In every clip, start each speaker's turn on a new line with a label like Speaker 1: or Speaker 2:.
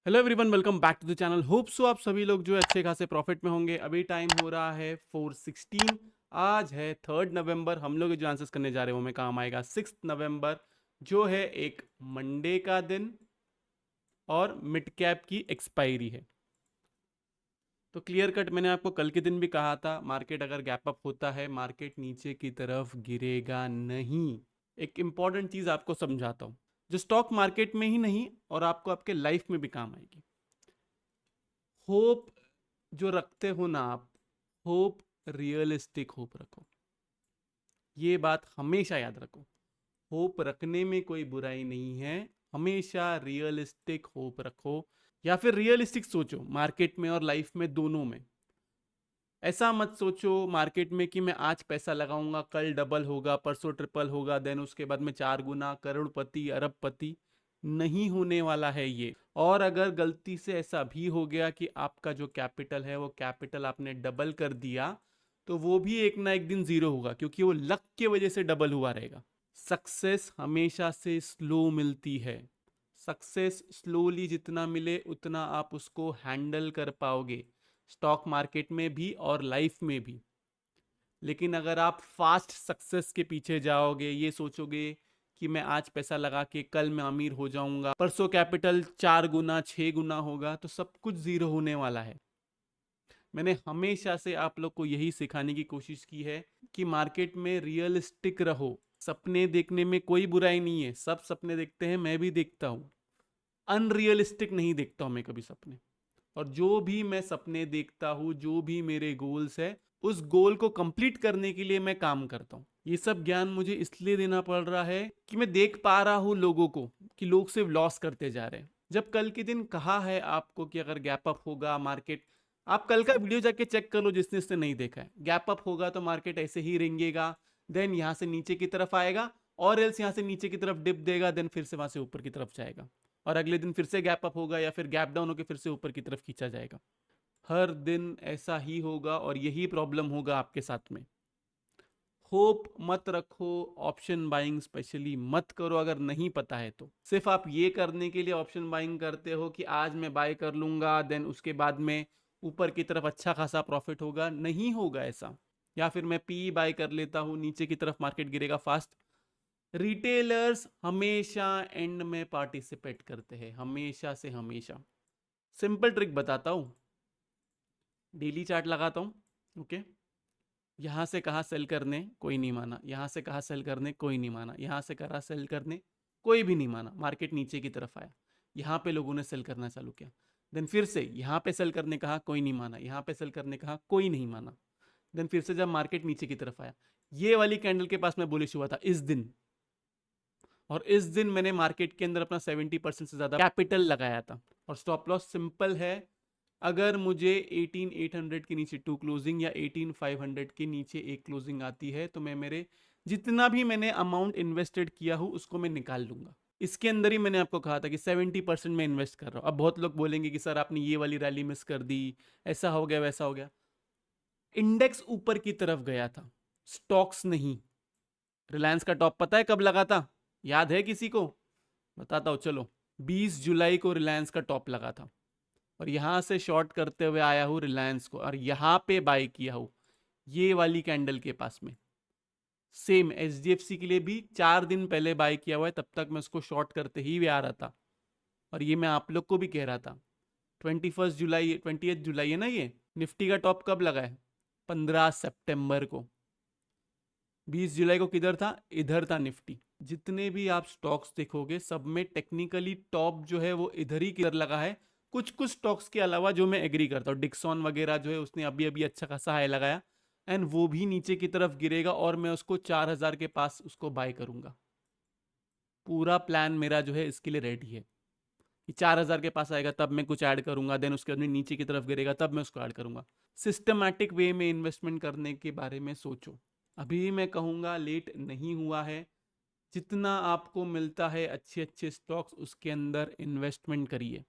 Speaker 1: Hello everyone, welcome back to the channel. Hope so आप सभी लोग जो है अच्छे खासे प्रॉफिट में होंगे। अभी टाइम हो रहा है 4:16। आज है 3 नवंबर। हम लोग जो आंसर्स करने जा रहे हैं वो में काम आएगा 6 नवंबर, जो है एक मंडे का दिन और मिड कैप की एक्सपायरी है। तो क्लियर कट मैंने आपको कल के दिन भी कहा था, मार्केट अगर गैप अप होता है मार्केट नीचे की तरफ गिरेगा नहीं। एक इंपॉर्टेंट चीज आपको समझाता हूं जो स्टॉक मार्केट में ही नहीं और आपको आपके लाइफ में भी काम आएगी। होप जो रखते हो ना आप, होप, रियलिस्टिक होप रखो। ये बात हमेशा याद रखो। होप रखने में कोई बुराई नहीं है, हमेशा रियलिस्टिक होप रखो या फिर रियलिस्टिक सोचो मार्केट में और लाइफ में दोनों में। ऐसा मत सोचो मार्केट में कि मैं आज पैसा लगाऊंगा कल डबल होगा परसों ट्रिपल होगा देन उसके बाद में 4 गुना करोड़पति अरबपति। नहीं होने वाला है ये। और अगर गलती से ऐसा भी हो गया कि आपका जो कैपिटल है वो कैपिटल आपने डबल कर दिया, तो वो भी एक ना एक दिन जीरो होगा, क्योंकि वो लक की वजह से डबल हुआ रहेगा। सक्सेस हमेशा से स्लो मिलती है। सक्सेस स्लोली जितना मिले उतना आप उसको हैंडल कर पाओगे, स्टॉक मार्केट में भी और लाइफ में भी। लेकिन अगर आप फास्ट सक्सेस के पीछे जाओगे, ये सोचोगे कि मैं आज पैसा लगा के कल मैं अमीर हो जाऊंगा, परसों कैपिटल 4 गुना 6 गुना होगा, तो सब कुछ जीरो होने वाला है। मैंने हमेशा से आप लोग को यही सिखाने की कोशिश की है कि मार्केट में रियलिस्टिक रहो। सपने देखने में कोई बुराई नहीं है, सब सपने देखते हैं, मैं भी देखता हूँ। अनरियलिस्टिक नहीं देखता हूँ मैं कभी सपने। और जो भी मैं सपने देखता हूँ, जो भी मेरे गोल्स है, उस गोल को कंप्लीट करने के लिए मैं काम करता हूँ। ये सब ज्ञान मुझे इसलिए देना पड़ रहा है कि मैं देख पा रहा हूँ लोगों को कि लोग सिर्फ लॉस करते जा रहे हैं। जब कल के दिन कहा है आपको कि अगर गैप अप होगा मार्केट, आप कल का वीडियो जाके चेक कर लो जिसने इसने नहीं देखा है। गैप अप होगा तो मार्केट ऐसे ही रेंगेगा, देन यहां से नीचे की तरफ आएगा, और एल्स यहां से नीचे की तरफ डिप देगा, देन फिर से वहां से ऊपर की तरफ जाएगा, और अगले दिन फिर से गैप अप होगा या फिर गैप डाउन होकर फिर से ऊपर की तरफ खींचा जाएगा। हर दिन ऐसा ही होगा और यही प्रॉब्लम होगा आपके साथ में। होप मत रखो, ऑप्शन बाइंग स्पेशली मत करो अगर नहीं पता है तो। सिर्फ आप ये करने के लिए ऑप्शन बाइंग करते हो कि आज मैं बाय कर लूंगा देन उसके बाद में ऊपर की तरफ अच्छा खासा प्रॉफिट होगा, नहीं होगा ऐसा। या फिर मैं पी बाय कर लेता हूं, नीचे की तरफ मार्केट गिरेगा फास्ट। रिटेलर्स हमेशा एंड में पार्टिसिपेट करते हैं, हमेशा से हमेशा। सिंपल ट्रिक बताता हूं, डेली चार्ट लगाता हूं, ओके। यहां से कहा सेल करने, कोई नहीं माना। यहां से कहा सेल करने, कोई नहीं माना। यहां से कहा सेल करने, कोई भी नहीं माना। मार्केट नीचे की तरफ आया, यहां पे लोगों ने सेल करना चालू किया। देन फिर से यहां पे सेल करने कहा, कोई नहीं माना। यहां पे सेल करने कहा, कोई नहीं माना। देन फिर से जब मार्केट नीचे की तरफ आया, ये वाली कैंडल के पास में बुलिश हुआ था इस दिन, और इस दिन मैंने मार्केट के अंदर अपना 70% से ज्यादा कैपिटल लगाया था। और स्टॉप लॉस सिंपल है, अगर मुझे 18,800 के नीचे 2 क्लोजिंग या 18,500 के नीचे एक क्लोजिंग आती है तो मैं मेरे जितना भी मैंने अमाउंट इन्वेस्टेड किया हूं उसको मैं निकाल लूंगा। इसके अंदर ही मैंने आपको कहा था कि 70% में इन्वेस्ट कर रहा हूं। अब बहुत लोग बोलेंगे कि सर आपने ये वाली रैली मिस कर दी, ऐसा हो गया वैसा हो गया। इंडेक्स ऊपर की तरफ गया था, स्टॉक्स नहीं। रिलायंस का टॉप पता है कब लगा था? याद है किसी को? बताता हूं चलो। 20 जुलाई को रिलायंस का टॉप लगा था, और यहां से शॉर्ट करते हुए आया हूं रिलायंस को, और यहां पे बाय किया हूं ये वाली कैंडल के पास में। सेम एचडीएफसी के लिए भी 4 दिन पहले बाय किया हुआ है, तब तक मैं उसको शॉर्ट करते ही भी आ रहा था। और ये मैं आप लोग को भी कह रहा था। 21 जुलाई, 20 जुलाई है ना ये। निफ्टी का टॉप कब लगा है? 15 सितंबर को। 20 जुलाई को किधर था? इधर था निफ्टी। जितने भी आप स्टॉक्स देखोगे सब में टेक्निकली टॉप जो है वो इधर ही किधर लगा है। कुछ कुछ स्टॉक्स के अलावा जो मैं एग्री करता हूँ, डिक्सॉन वगैरह जो है उसने अभी अभी अच्छा खासा हाई लगाया, एंड वो भी नीचे की तरफ गिरेगा और मैं उसको 4,000 के पास उसको बाय करूंगा। पूरा प्लान मेरा जो है इसके लिए रेडी है कि 4,000 के पास आएगा तब मैं कुछ ऐड करूंगा, देन उसके बाद में नीचे की तरफ गिरेगा तब मैं उसको ऐड करूंगा। सिस्टमैटिक वे में इन्वेस्टमेंट करने के बारे में सोचो। अभी मैं कहूंगा लेट नहीं हुआ है। जितना आपको मिलता है अच्छे अच्छे स्टॉक्स उसके अंदर इन्वेस्टमेंट करिए।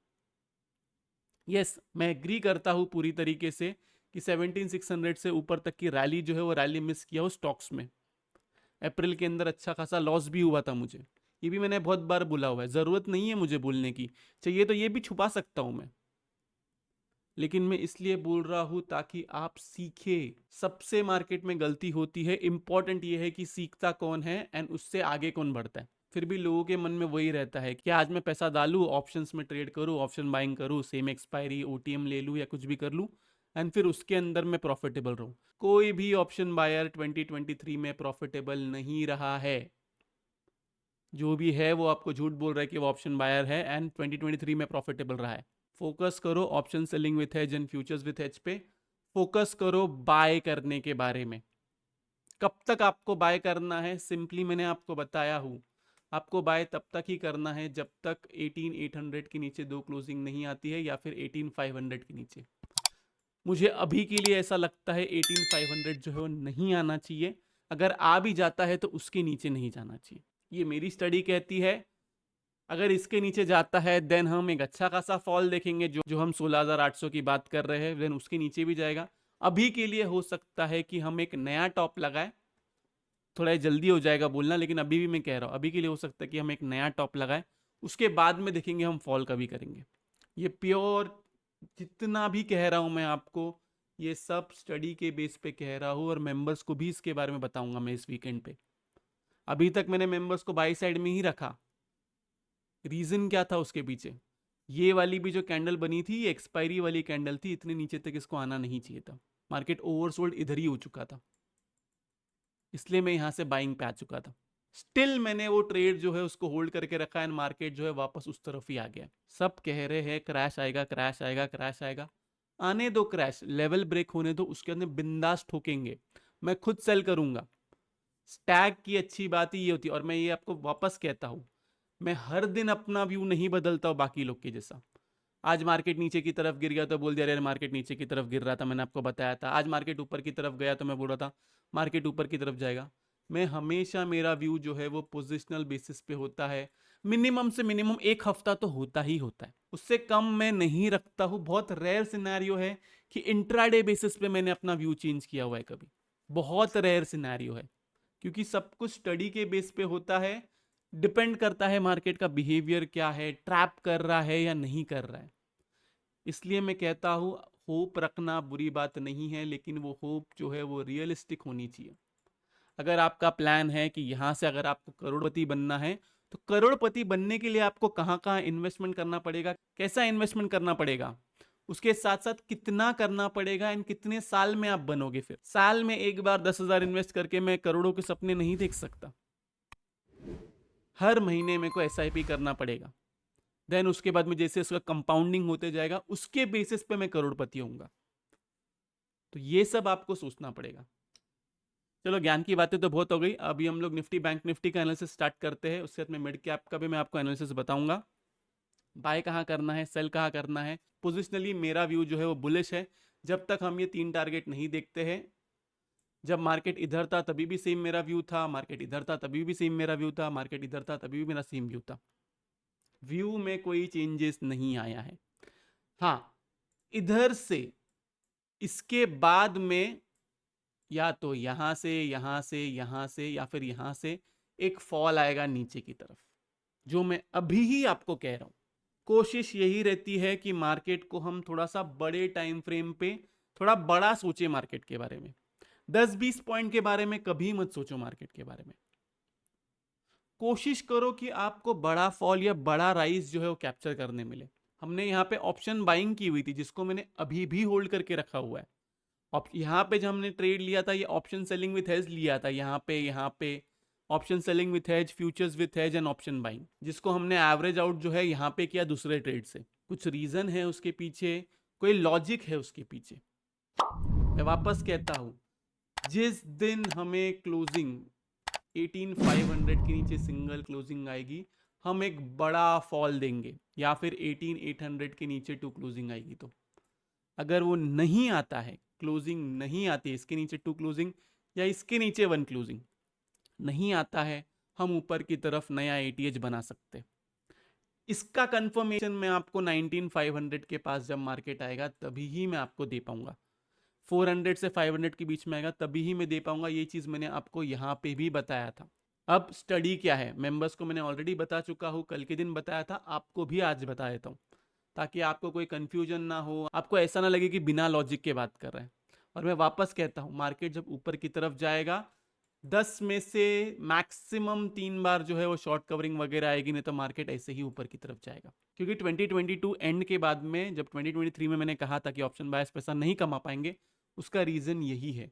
Speaker 1: यस, मैं एग्री करता हूं पूरी तरीके से कि 17,600 से ऊपर तक की रैली जो है वो रैली मिस किया हो स्टॉक्स में। अप्रैल के अंदर अच्छा खासा लॉस भी हुआ था मुझे, ये भी मैंने बहुत बार बोला हुआ है, जरूरत नहीं है मुझे बोलने की, चाहिए तो ये भी छुपा सकता हूं मैं, लेकिन मैं इसलिए बोल रहा हूं ताकि आप सीखे। सबसे मार्केट में गलती होती है, इंपॉर्टेंट ये है कि सीखता कौन है एंड उससे आगे कौन बढ़ता है। फिर भी लोगों के मन में वही रहता है कि आज मैं पैसा डालूं, ऑप्शंस में ट्रेड करूं, ऑप्शन बाइंग करूं, सेम एक्सपायरी ओटीएम ले लूं या कुछ भी कर लूं एंड फिर उसके अंदर मैं प्रॉफिटेबल रहूं। कोई भी ऑप्शन बायर 2023 में प्रॉफिटेबल नहीं रहा है। जो भी है वो आपको झूठ बोल रहा है कि वो ऑप्शन बायर है एंड 2023 में प्रॉफिटेबल रहा है। फोकस करो option selling with edge and futures with edge पे। फोकस करो बाय करने के बारे में। कब तक आपको बाय करना है, सिंपली मैंने आपको बताया हूं। आपको बाय तब तक ही करना है जब तक 18800 के नीचे दो क्लोजिंग नहीं आती है या फिर 18500 के नीचे। मुझे अभी के लिए ऐसा लगता है 18500 जो है वो नहीं आना चाहिए। अगर आ भी जाता है तो उसके नीचे नहीं जाना चाहिए, ये मेरी स्टडी कहती है। अगर इसके नीचे जाता है देन हम एक अच्छा खासा फॉल देखेंगे, जो हम 16800 की बात कर रहे हैं, देन उसके नीचे भी जाएगा। अभी के लिए हो सकता है कि हम एक नया टॉप लगाए, थोड़ा जल्दी हो जाएगा बोलना, लेकिन अभी भी मैं कह रहा हूं अभी के लिए हो सकता है कि हम एक नया टॉप लगाए, उसके बाद में देखेंगे हम फॉल कभी करेंगे। ये प्योर, जितना भी कह रहा हूं मैं आपको, ये सब स्टडी के बेस पे कह रहा हूं और मेंबर्स को भी इसके बारे में बताऊंगा मैं इस वीकेंड पे। अभी तक मैंने मेंबर्स को बाई साइड में ही रखा। रीजन क्या था उसके पीछे? ये वाली भी जो कैंडल बनी थी, ये एक्सपायरी वाली कैंडल थी, इतने नीचे तक इसको आना नहीं चाहिए था। मार्केट ओवरसोल्ड इधर ही हो चुका था, इसलिए मैं यहां से बाइंग पे आ चुका था। स्टिल मैंने वो ट्रेड जो है उसको होल्ड करके रखा एंड मार्केट जो है वापस उस तरफ ही आ गया। सब कह रहे हैं क्रैश आएगा, क्रैश आएगा, क्रैश आएगा। आने दो क्रैश, लेवल ब्रेक होने दो, उसके अंदर बिंदास ठोकेंगे। मैं खुद सेल करूंगा। स्टैग की अच्छी बात ही ये होती है, और मैं ये आपको वापस कहता हूं, मैं हर दिन अपना व्यू नहीं बदलता हूं बाकी लोग के जैसा। आज मार्केट नीचे की तरफ गिर गया तो बोल दिया अरे मार्केट नीचे की तरफ गिर रहा था, मैंने आपको बताया था। आज मार्केट ऊपर की तरफ गया तो मैं बोल रहा था मार्केट ऊपर की तरफ जाएगा। मैं हमेशा, मेरा व्यू जो है वो पोजिशनल बेसिस पे होता है। मिनिमम से मिनिमम एक हफ्ता तो होता ही होता है, उससे कम मैं नहीं रखता हूं। बहुत रेयर सिनेरियो है कि इंट्राडे बेसिस पे मैंने अपना व्यू चेंज किया हुआ है कभी। बहुत रेयर सिनेरियो है, क्योंकि सब कुछ स्टडी के बेस पे होता है। डिपेंड करता है मार्केट का बिहेवियर क्या है, ट्रैप कर रहा है या नहीं कर रहा है। इसलिए मैं कहता हूं होप रखना बुरी बात नहीं है, लेकिन वो होप जो है वो रियलिस्टिक होनी चाहिए। अगर आपका प्लान है कि यहां से अगर आपको करोड़पति बनना है, तो करोड़पति बनने के लिए आपको कहां कहां इन्वेस्टमेंट करना पड़ेगा, कैसा इन्वेस्टमेंट करना पड़ेगा, उसके साथ साथ कितना करना पड़ेगा एंड कितने साल में आप बनोगे। फिर साल में एक बार 10,000 इन्वेस्ट करके मैं करोड़ों के सपने नहीं देख सकता। हर महीने मेरे को एसआईपी करना पड़ेगा। देन उसके बाद में जैसे उसका कंपाउंडिंग होते जाएगा, उसके बेसिस पे मैं करोड़पति होऊंगा। तो ये सब आपको सोचना पड़ेगा। चलो, ज्ञान की बातें तो बहुत हो गई। अभी हम लोग निफ्टी बैंक निफ्टी का एनालिसिस स्टार्ट करते हैं। उसके बाद में मिड कैप का भी मैं आपको एनालिसिस बताऊंगा। बाय कहाँ करना है, सेल कहाँ करना है। पोजिशनली मेरा व्यू जो है वो बुलिश है, जब तक हम ये 3 टारगेट नहीं देखते हैं। जब मार्केट इधर था तभी भी सेम मेरा व्यू था, मार्केट इधर था तभी भी सेम मेरा व्यू था, मार्केट इधर था तभी भी मेरा सेम व्यू था। व्यू में कोई चेंजेस नहीं आया है। हाँ, इधर से इसके बाद में या तो यहां से, यहां से, यहां से, या फिर यहां से एक फॉल आएगा नीचे की तरफ, जो मैं अभी ही आपको कह रहा हूं। कोशिश यही रहती है कि मार्केट को हम थोड़ा सा बड़े टाइम फ्रेम पे थोड़ा बड़ा सोचे। मार्केट के बारे में 10-20 पॉइंट के बारे में कभी मत सोचो। मार्केट के बारे में कोशिश करो कि आपको बड़ा फॉल या बड़ा राइज जो है वो कैप्चर करने मिले। हमने यहाँ पे ऑप्शन बाइंग की हुई थी, जिसको मैंने अभी भी होल्ड करके रखा हुआ है। यहाँ पे जब हमने ट्रेड लिया था, ये ऑप्शन सेलिंग विथ हेज लिया था। यहाँ पे option selling with hedge, futures with hedge and option buying, जिसको हमने एवरेज आउट जो है यहाँ पे किया दूसरे ट्रेड से। कुछ रीजन है उसके पीछे, कोई लॉजिक है उसके पीछे। मैं वापस कहता हूं, जिस दिन हमें क्लोजिंग 18500 के नीचे सिंगल क्लोजिंग आएगी, हम एक बड़ा फॉल देंगे, या फिर 18800 के नीचे 2 क्लोजिंग आएगी। तो अगर वो नहीं आता है, क्लोजिंग नहीं आती, इसके नीचे 2 क्लोजिंग या इसके नीचे 1 क्लोजिंग नहीं आता है, हम ऊपर की तरफ नया एटीएच बना सकते। इसका कंफर्मेशन मैं आपको 19500 के पास जब मार्केट आएगा तभी ही मैं आपको दे पाऊंगा। 400 से 500 के बीच में आएगा तभी ही मैं दे पाऊंगा। ये चीज मैंने आपको यहाँ पे भी बताया था। अब स्टडी क्या है, मेंबर्स को मैंने ऑलरेडी बता चुका हूँ, कल के दिन बताया था, आपको भी आज बता देता हूँ ताकि आपको कोई कंफ्यूजन ना हो, आपको ऐसा ना लगे कि बिना लॉजिक के बात कर रहे हैं। और मैं वापस कहता हूँ, मार्केट जब ऊपर की तरफ जाएगा 10 में से मैक्सिमम 3 बार जो है वो शॉर्ट कवरिंग वगैरह आएगी, नहीं तो मार्केट ऐसे ही ऊपर की तरफ जाएगा। क्योंकि 2022 एंड के बाद में जब 2023 में मैंने कहा था कि ऑप्शन बायर्स पैसा नहीं कमा पाएंगे, उसका रीजन यही है।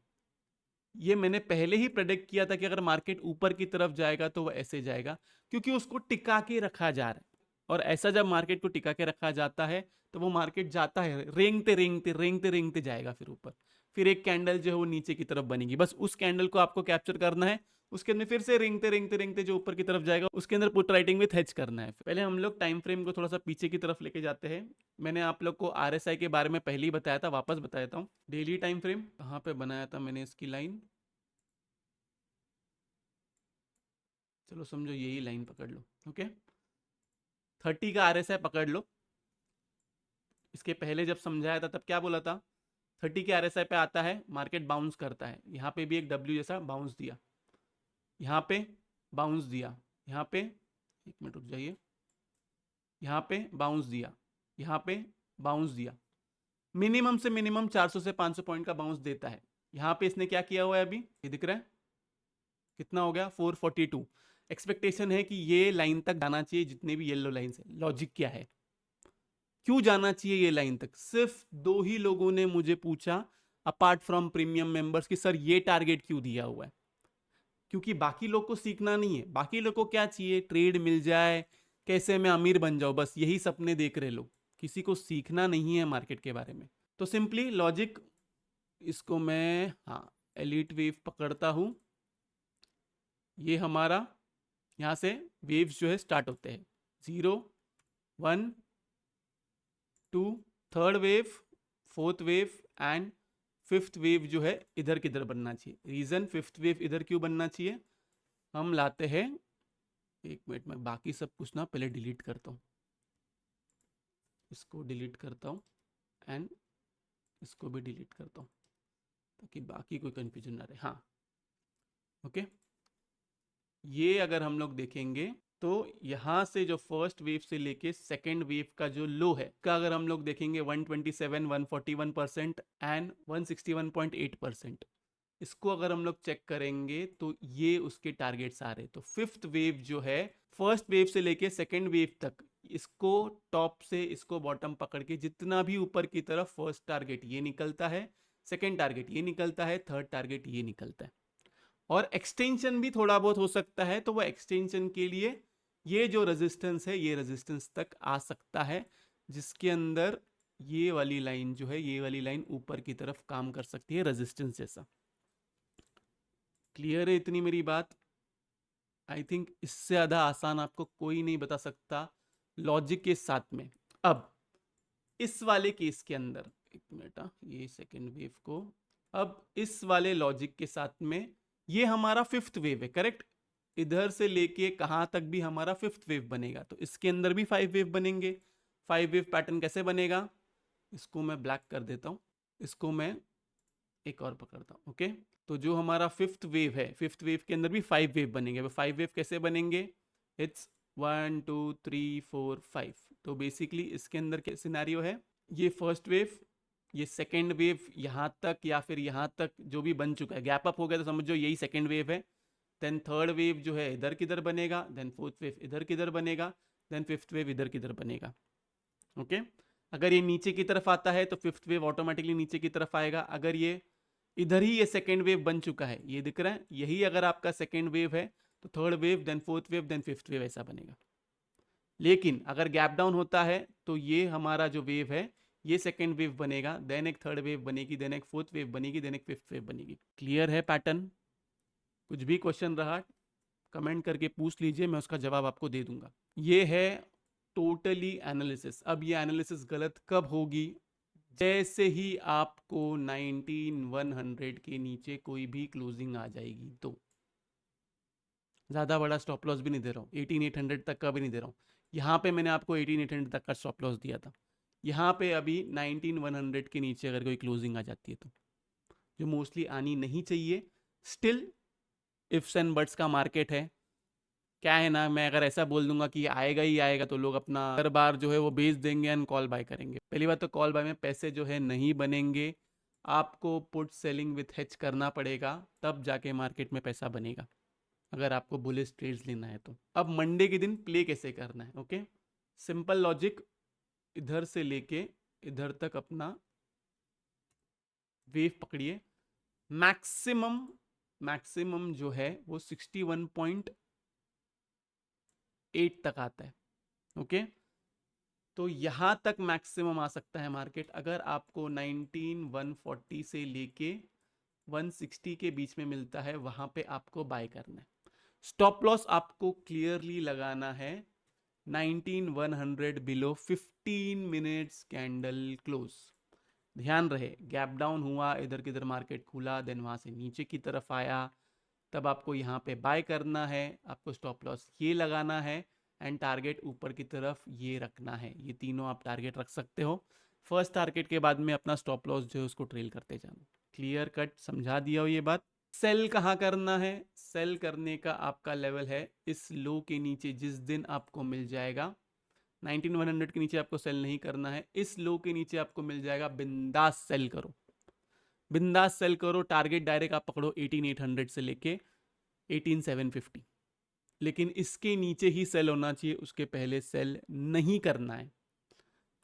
Speaker 1: ये मैंने पहले ही प्रेडिक्ट किया था कि अगर मार्केट ऊपर की तरफ जाएगा तो वो ऐसे जाएगा, क्योंकि उसको टिका के रखा जा रहा है। और ऐसा जब मार्केट को टिका के रखा जाता है तो वो मार्केट जाता है, रेंगते रेंगते रेंगते रेंगते जाएगा फिर ऊपर, फिर एक कैंडल जो है वो नीचे की तरफ बनेगी, बस उस कैंडल को आपको कैप्चर करना है, उसके अंदर फिर से रेंगते रेंगते रेंगते जो ऊपर की तरफ जाएगा उसके अंदर पुट राइटिंग विथ हेज करना है। पहले हम लोग टाइम फ्रेम को थोड़ा सा पीछे की तरफ लेके जाते हैं। मैंने आप लोग को RSI के बारे में पहले ही बताया था, वापस बता देता हूँ। डेली टाइम फ्रेम कहाँ पे बनाया था मैंने इसकी लाइन, चलो समझो यही लाइन पकड़ लो, ओके। 30 का RSI पकड़ लो। इसके पहले जब समझाया था तब क्या बोला था, 30 के RSI पे आता है, मार्केट बाउंस करता है, यहाँ पे भी एक W जैसा बाउंस दिया, यहाँ पे बाउंस दिया, यहाँ पे, एक मिनट रुक जाइए, यहाँ पे बाउंस दिया, यहाँ पे बाउंस दिया, मिनिमम से मिनिमम 400 से 500 पॉइंट का बाउंस देता है। यहाँ पे इसने क्या किया हुआ है अभी, ये दिख रहा है कितना हो गया, 442। एक्सपेक्टेशन है कि ये लाइन तक जाना चाहिए, जितने भी येलो लाइन है। लॉजिक क्या है, क्यों जाना चाहिए ये लाइन तक? सिर्फ 2 ही लोगों ने मुझे पूछा अपार्ट फ्रॉम प्रीमियम मेंबर्स कि सर ये टारगेट क्यों दिया हुआ है। क्योंकि बाकी लोग को सीखना नहीं है, बाकी लोग को क्या चाहिए, ट्रेड मिल जाए, कैसे मैं अमीर बन जाऊं, बस यही सपने देख रहे लोग, किसी को सीखना नहीं है मार्केट के बारे में। तो सिंपली लॉजिक, इसको मैं हाँ एलिट वेव पकड़ता हूं, ये हमारा यहां से वेव्स जो है स्टार्ट होते हैं, 0 1 2, third wave, fourth wave and fifth wave जो है इधर किधर बनना चाहिए। रीजन फिफ्थ वेव इधर क्यों बनना चाहिए, हम लाते हैं, एक मिनट में बाकी सब कुछ ना पहले डिलीट करता हूँ, इसको डिलीट करता हूँ एंड इसको भी डिलीट करता हूँ ताकि बाकी कोई कंफ्यूजन ना रहे। हाँ ओके, ये अगर हम लोग देखेंगे तो यहां से जो फर्स्ट वेव से लेके सेकेंड वेव का जो लो है का अगर हम लोग देखेंगे 127 141% एंड 161.8%, इसको अगर हम लोग चेक करेंगे तो ये उसके टारगेट्स आ रहे। तो फिफ्थ वेव जो है फर्स्ट वेव से लेके सेकेंड वेव तक, इसको टॉप से इसको बॉटम पकड़ के जितना भी ऊपर की तरफ फर्स्ट टारगेट ये निकलता है, सेकेंड टारगेट ये निकलता है, थर्ड टारगेट ये निकलता है, और एक्सटेंशन भी थोड़ा बहुत हो सकता है, तो वो एक्सटेंशन के लिए ये जो रेजिस्टेंस है ये रेजिस्टेंस तक आ सकता है, जिसके अंदर ये वाली लाइन जो है, ये वाली लाइन ऊपर की तरफ काम कर सकती है रेजिस्टेंस जैसा। क्लियर है इतनी मेरी बात? आई थिंक इससे ज़्यादा आसान आपको कोई नहीं बता सकता लॉजिक के साथ में। अब इस वाले केस के अंदर, एक मिनट, ये सेकेंड वेव को, अब इस वाले लॉजिक के साथ में ये हमारा फिफ्थ वेव है, करेक्ट? इधर से लेके कहां तक भी हमारा फिफ्थ वेव बनेगा, तो इसके अंदर भी 5 वेव बनेंगे। 5 वेव पैटर्न कैसे बनेगा, इसको मैं ब्लैक कर देता हूं, इसको मैं एक और पकड़ता हूं, ओके। तो जो हमारा फिफ्थ वेव है, फिफ्थ वेव के अंदर भी 5 वेव बनेंगे। 5 वेव कैसे बनेंगे, इट्स 1 2 3 4 5। तो बेसिकली इसके अंदर क्या सिनेरियो है, ये फर्स्ट वेव, ये सेकेंड वेव यहाँ तक या फिर यहाँ तक जो भी बन चुका है, गैप अप हो गया तो समझो यही सेकेंड वेव है। देन थर्ड वेव जो है इधर किधर बनेगा, देन फोर्थ वेव इधर किधर बनेगा, देन फिफ्थ वेव इधर किधर बनेगा, ओके। अगर ये नीचे की तरफ आता है तो फिफ्थ वेव ऑटोमेटिकली नीचे की तरफ आएगा। अगर ये इधर ही ये सेकेंड वेव बन चुका है, ये दिख रहा है, यही अगर आपका सेकेंड वेव है तो third wave, then fourth wave, then fifth wave ऐसा बनेगा। लेकिन अगर गैप डाउन होता है तो ये हमारा जो वेव है ये सेकेंड वेव बनेगा, देन एक थर्ड वेव बनेगी, देन एक फोर्थ वेव बनेगी, देन एक फिफ्थ वेव बनेगी। क्लियर है पैटर्न? कुछ भी क्वेश्चन रहा कमेंट करके पूछ लीजिए, मैं उसका जवाब आपको दे दूंगा। ये है टोटली एनालिसिस। अब ये एनालिसिस गलत कब होगी, जैसे ही आपको 19100 के नीचे कोई भी क्लोजिंग आ जाएगी तो। ज़्यादा बड़ा स्टॉप लॉस भी नहीं दे रहा हूँ, 18800 तक का भी नहीं दे रहा हूँ। यहाँ पे मैंने आपको 18800 तक का स्टॉप लॉस दिया था, यहाँ पे अभी 19100 के नीचे अगर कोई क्लोजिंग आ जाती है तो, जो मोस्टली आनी नहीं चाहिए। स्टिल इफ्स एंड बट्स का मार्केट है, क्या है ना, मैं अगर ऐसा बोल दूंगा कि ये आएगा ही आएगा तो लोग अपना हर बार जो है वो बेच देंगे एंड कॉल बाय करेंगे। पहली बात तो कॉल बाय में पैसे जो है नहीं बनेंगे, आपको पुट सेलिंग विथ हेज करना पड़ेगा, तब जाके मार्केट में पैसा बनेगा अगर आपको बुलिश ट्रेड्स लेना है तो। अब मंडे के दिन प्ले कैसे करना है, ओके, सिंपल लॉजिक, इधर से लेके इधर तक अपना वेव पकड़िए, मैक्सिमम मैक्सिमम जो है वो 61.8 तक आता है, ओके। तो यहां तक मैक्सिमम आ सकता है मार्केट अगर आपको 19,140 से लेके 160 के बीच में मिलता है, वहां पे आपको बाय करना है। स्टॉप लॉस आपको क्लियरली लगाना है 19,100 बिलो 15 मिनट्स कैंडल क्लोज। ध्यान रहे, गैप डाउन हुआ, इधर किधर मार्केट खुला, देन वहां से नीचे की तरफ आया, तब आपको यहाँ पे बाय करना है, आपको स्टॉप लॉस ये लगाना है एंड टारगेट ऊपर की तरफ ये रखना है। ये तीनों आप टारगेट रख सकते हो। फर्स्ट टारगेट के बाद में अपना स्टॉप लॉस जो है उसको ट्रेल करते जाना। क्लियर कट समझा दिया हो ये बात। सेल कहाँ करना है? सेल करने का आपका लेवल है इस लो के नीचे, जिस दिन आपको मिल जाएगा 19,100 के नीचे आपको सेल नहीं करना है, इस लो के नीचे आपको मिल जाएगा, बिंदास सेल करो, बिंदास सेल करो। टारगेट डायरेक्ट आप पकड़ो 18,800 से लेके 18,750, लेकिन इसके नीचे ही सेल होना चाहिए, उसके पहले सेल नहीं करना है,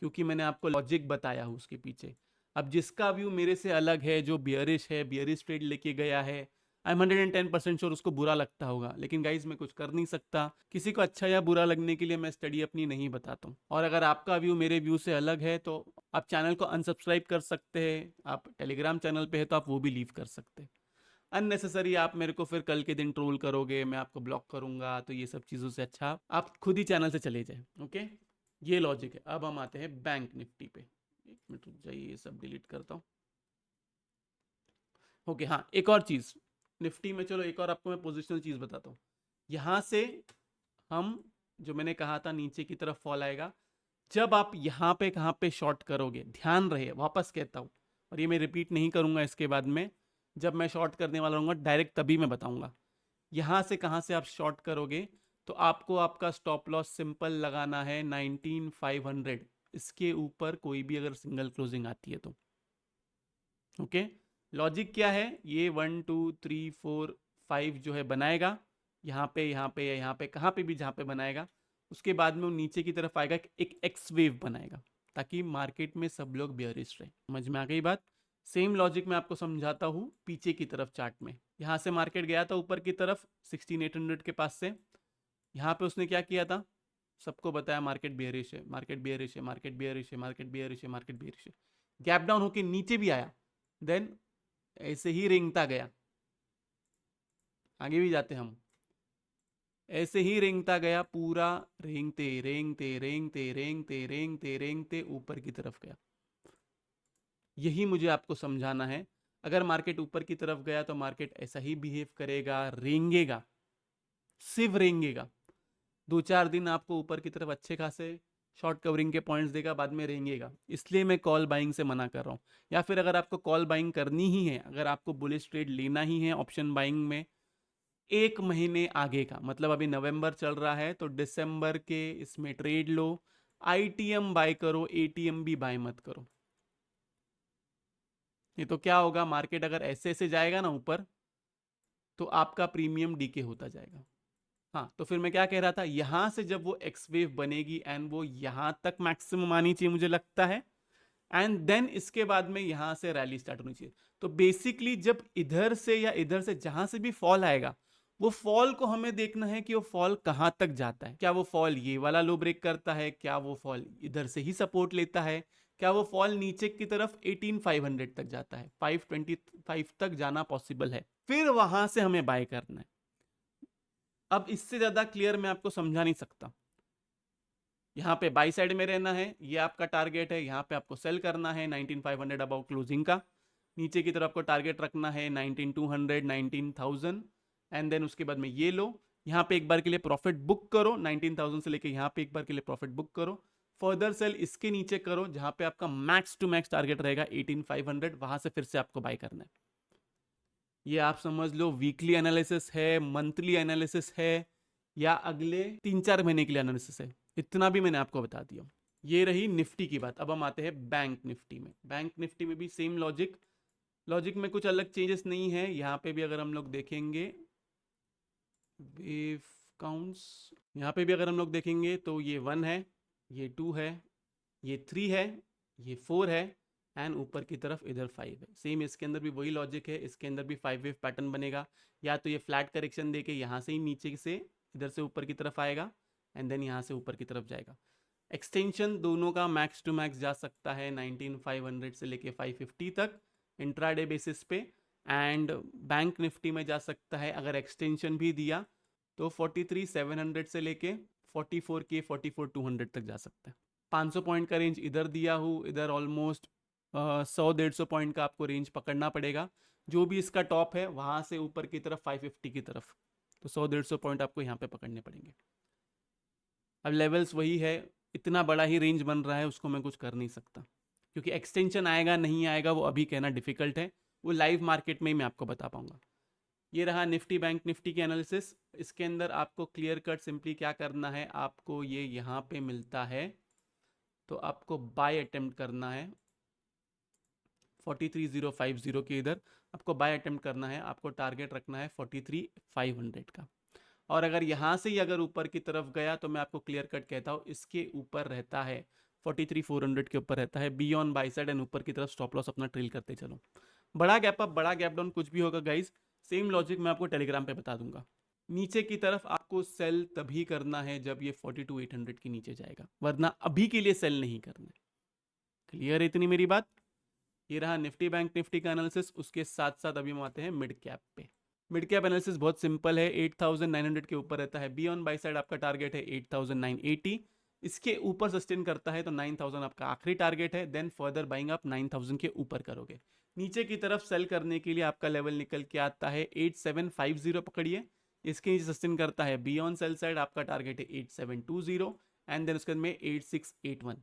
Speaker 1: क्योंकि मैंने आपको लॉजिक बताया हूं उसके पीछे। अब जिसका व्यू मेरे से अलग है, जो बियरिश है, बियरिश ट्रेड लेके गया है, आई एम 110% श्योर उसको बुरा लगता होगा, लेकिन गाइज मैं कुछ कर नहीं सकता। किसी को अच्छा या बुरा लगने के लिए मैं स्टडी अपनी नहीं बताता हूँ। और अगर आपका व्यू मेरे व्यू से अलग है तो आप चैनल को अनसब्सक्राइब कर सकते हैं, आप टेलीग्राम चैनल पे है तो आप वो भी लीव कर सकते हैं। अननेसेसरी आप मेरे को फिर कल के दिन ट्रोल करोगे, मैं आपको ब्लॉक करूंगा, तो ये सब चीज़ों से अच्छा आप खुद ही चैनल से चले जाए, ओके। ये लॉजिक है। अब हम आते हैं बैंक निफ्टी पे। एक मिनट रुक जाइए, ये सब डिलीट करता हूँ। ओके, हाँ, एक और चीज़ निफ्टी में, चलो एक और आपको मैं पोजिशनल चीज़ बताता हूँ। यहाँ से हम, जो मैंने कहा था नीचे की तरफ फॉल आएगा, जब आप यहाँ पे कहाँ पे शॉर्ट करोगे, ध्यान रहे, वापस कहता हूँ, और ये मैं रिपीट नहीं करूँगा इसके बाद में, जब मैं शॉर्ट करने वाला रहूँगा डायरेक्ट तभी मैं बताऊँगा। यहाँ से कहाँ से आप शॉर्ट करोगे, तो आपको आपका स्टॉप लॉस सिंपल लगाना है 19,500, इसके ऊपर कोई भी अगर सिंगल क्लोजिंग आती है तो, ओके। लॉजिक क्या है, ये 1 2 3 4 5 जो है बनाएगा, यहाँ पे यहाँ पे या यहाँ पे कहाँ पे भी जहाँ पे बनाएगा, उसके बाद में वो नीचे की तरफ आएगा, एक एक्स वेव बनाएगा, ताकि मार्केट में सब लोग बेयरिश रहे। समझ में आ गई बात? सेम लॉजिक मैं आपको समझाता हूँ पीछे की तरफ चार्ट में। यहाँ से मार्केट गया था ऊपर की तरफ 16,800 के पास से, यहाँ पे उसने क्या किया था, सबको बताया मार्केट बेयरिश है, मार्केट बेयरिश है, मार्केट बेयरिश है, मार्केट बेयरिश है, मार्केट बेयरिश है। गैप डाउन होके नीचे भी आया, देन ऐसे ही रेंगता गया, आगे भी जाते हम, ऐसे ही रेंगता गया, पूरा रेंगते रेंगते रेंगते रेंगते रेंगते रेंगते ऊपर की तरफ गया। यही मुझे आपको समझाना है। अगर मार्केट ऊपर की तरफ गया तो मार्केट ऐसा ही बिहेव करेगा, रेंगेगा, सिर्फ रेंगेगा। 2-4 दिन आपको ऊपर की तरफ अच्छे खासे शॉर्ट कवरिंग के पॉइंट्स देगा, बाद में रेंगेगा। इसलिए मैं कॉल बाइंग से मना कर रहा हूँ। या फिर अगर आपको कॉल बाइंग करनी ही है, अगर आपको बुलिश ट्रेड लेना ही है ऑप्शन बाइंग में, 1 महीने आगे का, मतलब अभी नवंबर चल रहा है तो दिसंबर के इसमें ट्रेड लो, आईटीएम बाय करो, एटीएम भी बाय मत करो। नहीं तो क्या होगा, मार्केट अगर ऐसे ऐसे जाएगा ना ऊपर, तो आपका प्रीमियम डीके होता जाएगा। हाँ, तो फिर मैं क्या कह रहा था, यहां से जब वो एक्स वेव बनेगी एंड वो यहां तक मैक्सिमम आनी चाहिए मुझे लगता है, एंड देन इसके बाद में यहां से रैली स्टार्ट होनी चाहिए। तो बेसिकली जब इधर से या इधर से जहां से भी फॉल आएगा, वो फॉल को हमें देखना है कि वो फॉल कहां तक जाता है। क्या वो फॉल ये वाला लो ब्रेक करता है, क्या वो फॉल इधर से ही सपोर्ट लेता है, क्या वो फॉल नीचे की तरफ 18,500 तक जाता है, 525 तक जाना पॉसिबल है, फिर वहां से हमें बाय करना है। अब इससे ज्यादा क्लियर मैं आपको समझा नहीं सकता। यहाँ पे बाई साइड में रहना है, ये आपका टारगेट है, यहाँ पे आपको सेल करना है 19,500 अबाउट क्लोजिंग का, नीचे की तरफ आपको टारगेट रखना है 19,200 19,000, एंड देन उसके बाद में ये लो, यहाँ पे एक बार के लिए प्रॉफिट बुक करो, 19,000 से लेके यहाँ पे एक बार के लिए प्रॉफिट बुक करो, फर्दर सेल इसके नीचे करो जहाँ पे आपका मैक्स टू मैक्स टारगेट रहेगा 18,500, वहां से फिर से आपको बाय करना है। ये आप समझ लो वीकली एनालिसिस है, मंथली एनालिसिस है, या अगले 3-4 महीने के लिए एनालिसिस है, इतना भी मैंने आपको बता दिया। ये रही निफ्टी की बात। अब हम आते हैं बैंक निफ्टी में। बैंक निफ्टी में भी सेम लॉजिक में कुछ अलग चेंजेस नहीं है। यहाँ पे भी अगर हम लोग देखेंगे वेव काउंट्स, यहाँ पे भी अगर हम लोग देखेंगे तो ये 1 है, ये 2 है, ये 3 है, ये 4 है एंड ऊपर की तरफ इधर 5 है। सेम इसके अंदर भी वही लॉजिक है, इसके अंदर भी 5 वेव पैटर्न बनेगा। या तो ये फ्लैट करेक्शन देके यहाँ से ही नीचे से इधर से ऊपर की तरफ आएगा एंड देन यहाँ से ऊपर की तरफ जाएगा। एक्सटेंशन दोनों का मैक्स टू मैक्स जा सकता है 19500 से लेके 550 तक इंट्राडे बेसिस पे। एंड बैंक निफ्टी में जा सकता है अगर एक्सटेंशन भी दिया तो 43700 से लेके 44K 44200 तक जा सकता है। 500 पॉइंट का रेंज इधर दिया हूँ, इधर ऑलमोस्ट 100-150 पॉइंट का आपको रेंज पकड़ना पड़ेगा। जो भी इसका टॉप है वहां से ऊपर की तरफ 550 की तरफ, तो 100-150 पॉइंट आपको यहाँ पे पकड़ने पड़ेंगे। अब लेवल्स वही है, इतना बड़ा ही रेंज बन रहा है, उसको मैं कुछ कर नहीं सकता क्योंकि एक्सटेंशन आएगा नहीं आएगा वो अभी कहना डिफिकल्ट है, वो लाइव मार्केट में ही मैं आपको बता पाऊंगा। ये रहा निफ्टी बैंक निफ्टी की एनालिसिस। इसके अंदर आपको क्लियर कट सिंपली क्या करना है, आपको ये यहाँ पे मिलता है तो आपको बाय अटेम्प्ट करना है 43050 के इधर आपको बाय अटेम्प्ट करना है। आपको टारगेट रखना है 43500 का। और अगर यहाँ से ही अगर ऊपर की तरफ गया तो मैं आपको क्लियर कट कहता हूँ इसके ऊपर रहता है 43400 के ऊपर रहता है be on by side and ऊपर की तरफ स्टॉप लॉस अपना ट्रेल करते चलो। बड़ा गैप अप बड़ा गैप डाउन कुछ भी होगा गाइज, सेम लॉजिक मैं आपको टेलीग्राम पे बता दूंगा। नीचे की तरफ आपको सेल तभी करना है जब ये 42800 के नीचे जाएगा, वरना अभी के लिए सेल नहीं करना है। क्लियर है इतनी मेरी बात। ये रहा निफ्टी बैंक निफ्टी का एनालिसिस। उसके साथ साथ अभी हम आते हैं मिड कैप पे। मिड कैप एनालिसिस बहुत सिंपल है, 8900 के ऊपर रहता है बी ऑन बाई साइड, आपका टारगेट है 8980। इसके ऊपर सस्टेन करता है तो 9000 आपका आखिरी टारगेट है, देन फर्दर बाइंग आप 9000 के ऊपर करोगे। नीचे की तरफ सेल करने के लिए आपका लेवल निकल के आता है 8750 पकड़िए, इसके नीचे सस्टेन करता है बी ऑन सेल साइड, आपका टारगेट है 8720 एंड देन उसके में 8681।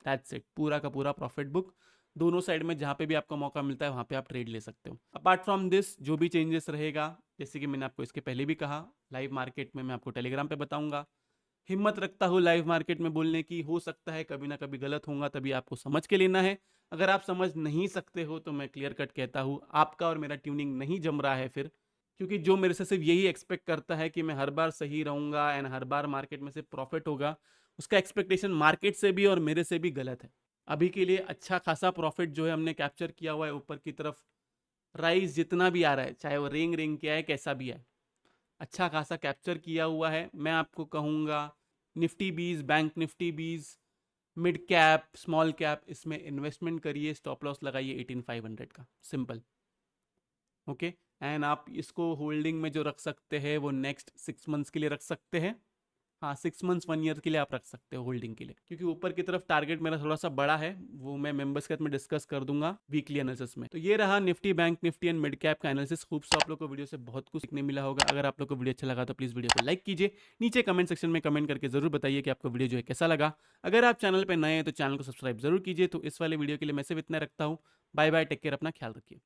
Speaker 1: दैट्स इट, पूरा का पूरा प्रॉफिट बुक। दोनों साइड में जहाँ पे भी आपको मौका मिलता है वहाँ पे आप ट्रेड ले सकते हो। अपार्ट फ्रॉम दिस जो भी चेंजेस रहेगा, जैसे कि मैंने आपको इसके पहले भी कहा, लाइव मार्केट में मैं आपको टेलीग्राम पे बताऊंगा। हिम्मत रखता हूँ लाइव मार्केट में बोलने की, हो सकता है कभी ना कभी गलत होगा, तभी आपको समझ के लेना है। अगर आप समझ नहीं सकते हो तो मैं क्लियर कट कहता हूँ आपका और मेरा ट्यूनिंग नहीं जम रहा है फिर, क्योंकि जो मेरे से सिर्फ यही एक्सपेक्ट करता है कि मैं हर बार सही रहूंगा एंड हर बार मार्केट में से प्रॉफिट होगा, उसका एक्सपेक्टेशन मार्केट से भी और मेरे से भी गलत है। अभी के लिए अच्छा खासा प्रॉफिट जो है हमने कैप्चर किया हुआ है, ऊपर की तरफ राइज जितना भी आ रहा है, चाहे वो रेंग के आए कैसा भी है, अच्छा खासा कैप्चर किया हुआ है। मैं आपको कहूँगा निफ्टी बीज बैंक निफ्टी बीज मिड कैप स्मॉल कैप इसमें इन्वेस्टमेंट करिए, स्टॉप लॉस लगाइए 18500 का, सिंपल। ओके एंड आप इसको होल्डिंग में जो रख सकते हैं वो नेक्स्ट 6 मंथ्स के लिए रख सकते हैं। हाँ 6 मंथ्स 1 ईयर के लिए आप रख सकते हो होल्डिंग के लिए, क्योंकि ऊपर की तरफ टारगेट मेरा थोड़ा सा बड़ा है, वो मैं मेंबर्स के साथ में डिस्कस कर दूंगा वीकली एनालिसिस में। तो ये रहा Nifty bank Nifty and mid cap का एनालिसिस। खूब सा आप लोग को वीडियो से बहुत कुछ सीखने मिला होगा। अगर आप लोग को वीडियो अच्छा लगा तो प्लीज वीडियो को लाइक कीजिए, नीचे कमेंट सेक्शन में कमेंट करके जरूर बताइए कि आपको वीडियो जो है कैसा लगा। अगर आप चैनल पर नए हैं तो चैनल को सब्सक्राइब जरूर कीजिए। तो इस वाले वीडियो के लिए मैं सिर्फ इतना रखता हूँ, बाय बाय, टेक केयर, अपना ख्याल रखिए।